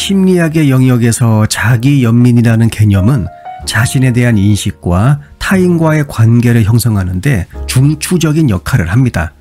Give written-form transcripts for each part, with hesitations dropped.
심리학의 영역에서 자기 연민이라는 개념은 자신에 대한 인식과 타인과의 관계를 형성하는 데 중추적인 역할을 합니다.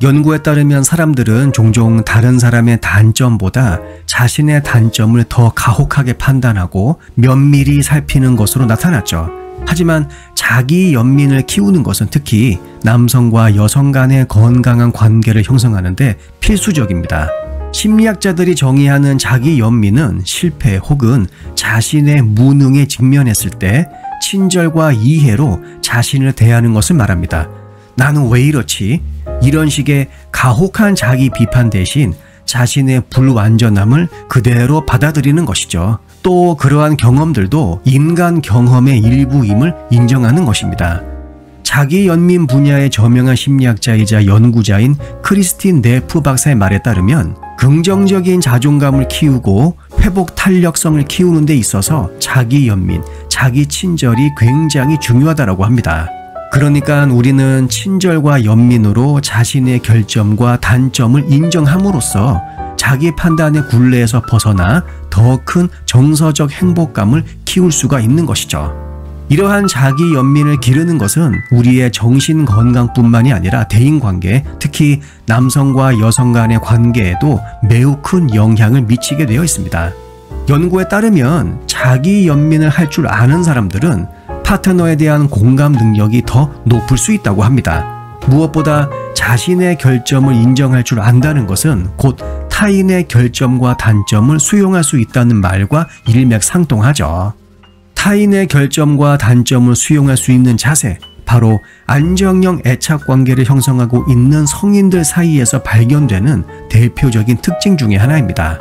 연구에 따르면 사람들은 종종 다른 사람의 단점보다 자신의 단점을 더 가혹하게 판단하고 면밀히 살피는 것으로 나타났죠. 하지만 자기 연민을 키우는 것은 특히 남성과 여성 간의 건강한 관계를 형성하는 데 필수적입니다. 심리학자들이 정의하는 자기 연민은 실패 혹은 자신의 무능에 직면했을 때 친절과 이해로 자신을 대하는 것을 말합니다. 나는 왜 이렇지? 이런 식의 가혹한 자기 비판 대신 자신의 불완전함을 그대로 받아들이는 것이죠. 또 그러한 경험들도 인간 경험의 일부임을 인정하는 것입니다. 자기 연민 분야의 저명한 심리학자이자 연구자인 크리스틴 네프 박사의 말에 따르면 긍정적인 자존감을 키우고 회복 탄력성을 키우는 데 있어서 자기 연민, 자기 친절이 굉장히 중요하다고 합니다. 그러니까 우리는 친절과 연민으로 자신의 결점과 단점을 인정함으로써 자기 판단의 굴레에서 벗어나 더 큰 정서적 행복감을 키울 수가 있는 것이죠. 이러한 자기 연민을 기르는 것은 우리의 정신 건강뿐만이 아니라 대인관계, 특히 남성과 여성 간의 관계에도 매우 큰 영향을 미치게 되어 있습니다. 연구에 따르면 자기 연민을 할 줄 아는 사람들은 파트너에 대한 공감 능력이 더 높을 수 있다고 합니다. 무엇보다 자신의 결점을 인정할 줄 안다는 것은 곧 타인의 결점과 단점을 수용할 수 있다는 말과 일맥상통하죠. 타인의 결점과 단점을 수용할 수 있는 자세, 바로 안정형 애착관계를 형성하고 있는 성인들 사이에서 발견되는 대표적인 특징 중의 하나입니다.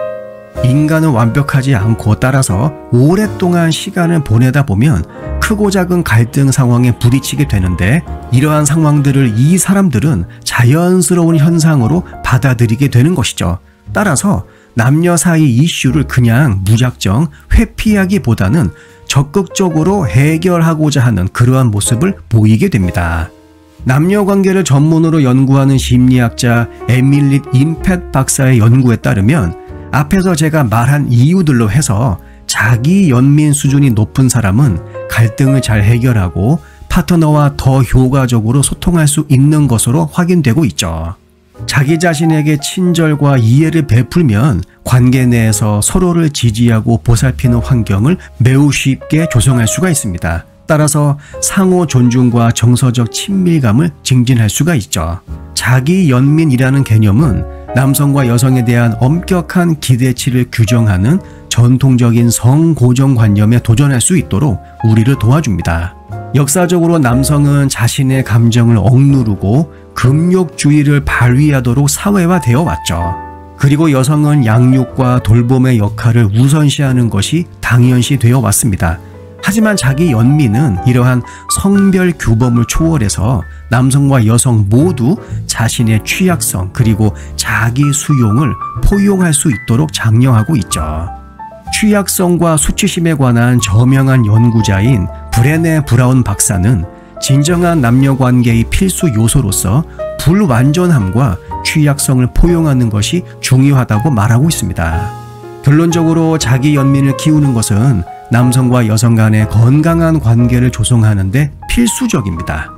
인간은 완벽하지 않고 따라서 오랫동안 시간을 보내다 보면 크고 작은 갈등 상황에 부딪히게 되는데 이러한 상황들을 이 사람들은 자연스러운 현상으로 받아들이게 되는 것이죠. 따라서 남녀 사이 이슈를 그냥 무작정 회피하기보다는 적극적으로 해결하고자 하는 그러한 모습을 보이게 됩니다. 남녀관계를 전문으로 연구하는 심리학자 에밀리 임펫 박사의 연구에 따르면 앞에서 제가 말한 이유들로 해서 자기 연민 수준이 높은 사람은 갈등을 잘 해결하고 파트너와 더 효과적으로 소통할 수 있는 것으로 확인되고 있죠. 자기 자신에게 친절과 이해를 베풀면 관계 내에서 서로를 지지하고 보살피는 환경을 매우 쉽게 조성할 수가 있습니다. 따라서 상호 존중과 정서적 친밀감을 증진할 수가 있죠. 자기 연민이라는 개념은 남성과 여성에 대한 엄격한 기대치를 규정하는 전통적인 성고정관념에 도전할 수 있도록 우리를 도와줍니다. 역사적으로 남성은 자신의 감정을 억누르고 금욕주의를 발휘하도록 사회화되어 왔죠. 그리고 여성은 양육과 돌봄의 역할을 우선시하는 것이 당연시 되어 왔습니다. 하지만 자기 연민은 이러한 성별 규범을 초월해서 남성과 여성 모두 자신의 취약성 그리고 자기 수용을 포용할 수 있도록 장려하고 있죠. 취약성과 수치심에 관한 저명한 연구자인 브레네 브라운 박사는 진정한 남녀관계의 필수 요소로서 불완전함과 취약성을 포용하는 것이 중요하다고 말하고 있습니다. 결론적으로 자기 연민을 키우는 것은 남성과 여성 간의 건강한 관계를 조성하는 데 필수적입니다.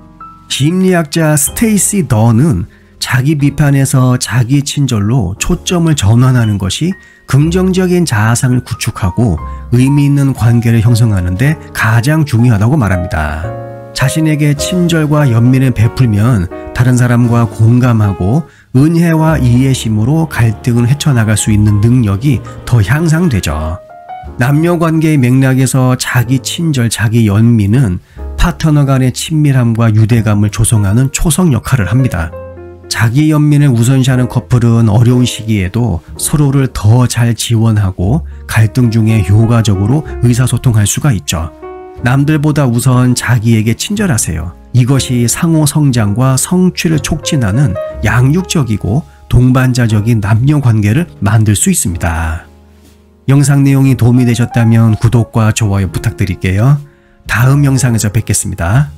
심리학자 스테이시 던은 자기 비판에서 자기 친절로 초점을 전환하는 것이 긍정적인 자아상을 구축하고 의미 있는 관계를 형성하는 데 가장 중요하다고 말합니다. 자신에게 친절과 연민을 베풀면 다른 사람과 공감하고 은혜와 이해심으로 갈등을 헤쳐나갈 수 있는 능력이 더 향상되죠. 남녀관계의 맥락에서 자기 친절, 자기 연민은 파트너 간의 친밀함과 유대감을 조성하는 초석 역할을 합니다. 자기 연민을 우선시하는 커플은 어려운 시기에도 서로를 더 잘 지원하고 갈등 중에 효과적으로 의사소통할 수가 있죠. 남들보다 우선 자기에게 친절하세요. 이것이 상호 성장과 성취를 촉진하는 양육적이고 동반자적인 남녀관계를 만들 수 있습니다. 영상 내용이 도움이 되셨다면 구독과 좋아요 부탁드릴게요. 다음 영상에서 뵙겠습니다.